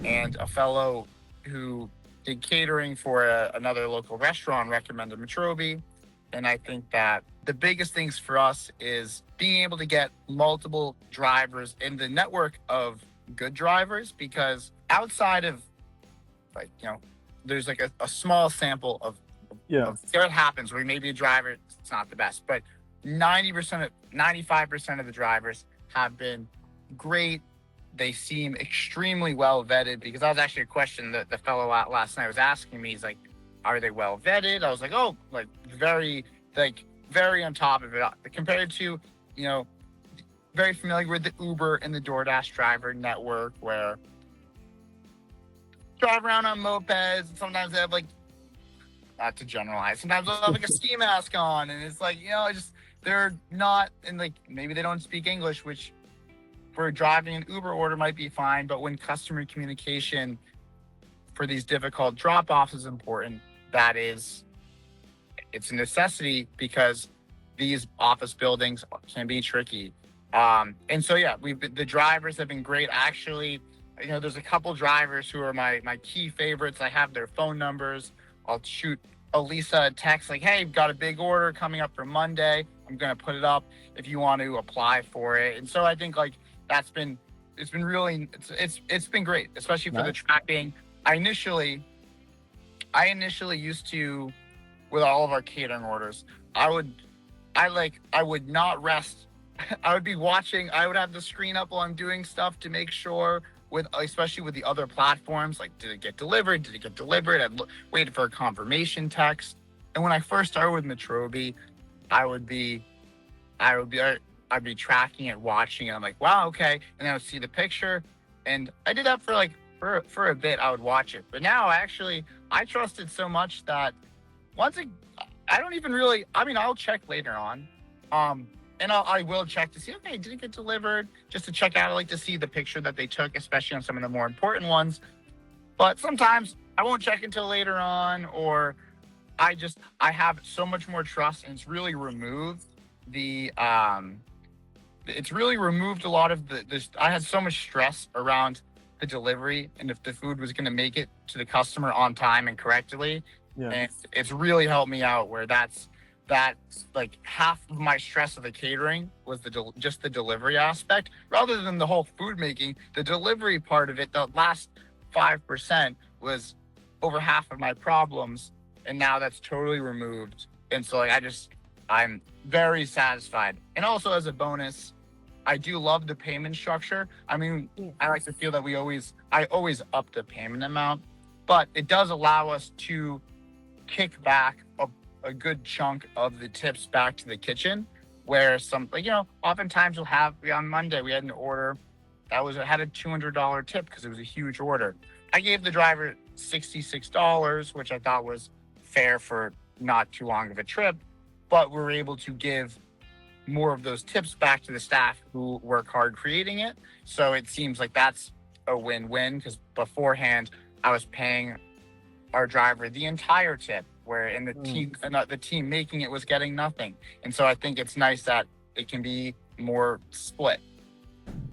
and a fellow who did catering for another local restaurant recommended Metrobi. And I think that the biggest things for us is being able to get multiple drivers in the network of good drivers, because outside of, like, there's like a small sample of it happens where maybe a driver, it's not the best, but 95% of the drivers have been great. They seem extremely well vetted, because that was actually a question that the fellow last night was asking me. He's like, are they well vetted? I was like, oh, like very on top of it, compared to, very familiar with the Uber and the DoorDash driver network, where drive around on mopeds, and sometimes they have, like, not to generalize, sometimes they'll have like a ski mask on, and it's like, they're not, and like maybe they don't speak English, which for driving an Uber order might be fine, but when customer communication for these difficult drop-offs is important, it's a necessity, because these office buildings can be tricky. And so, yeah, the drivers have been great. Actually, there's a couple drivers who are my key favorites. I have their phone numbers. I'll shoot Elisa a text like, hey, got a big order coming up for Monday. I'm going to put it up if you want to apply for it. And so I think, like, it's been great, especially for the tracking. I initially used to, with all of our catering orders, I would not rest. I would be watching. I would have the screen up while I'm doing stuff to make sure, especially with the other platforms, like, did it get delivered? Did it get delivered? I'd wait for a confirmation text. And when I first started with Metrobi, I'd be tracking it, watching it. I'm like, wow, okay. And then I would see the picture. And I did that for a bit. I would watch it. But now I trust it so much that I don't even really, I'll check later on. And I will check to see, okay, did it get delivered? Just to check out, I like to see the picture that they took, especially on some of the more important ones. But sometimes I won't check until later on, or I have so much more trust, and it's really removed a lot of I had so much stress around the delivery and if the food was going to make it to the customer on time and correctly. Yeah. And it's really helped me out, where that's like half of my stress of the catering was just the delivery aspect, rather than the whole food making. The delivery part of it, the last 5%, was over half of my problems, and now that's totally removed. And so, like, I'm very satisfied. And also, as a bonus, I do love the payment structure. I like to feel that I always up the payment amount, but it does allow us to kick back a good chunk of the tips back to the kitchen, where oftentimes on Monday we had an order that had a $200 tip because it was a huge order. I gave the driver $66, which I thought was fair for not too long of a trip, but we're able to give more of those tips back to the staff who work hard creating it. So it seems like that's a win-win, because beforehand I was paying our driver the entire tip, where in the team making it was getting nothing. And so I think it's nice that it can be more split.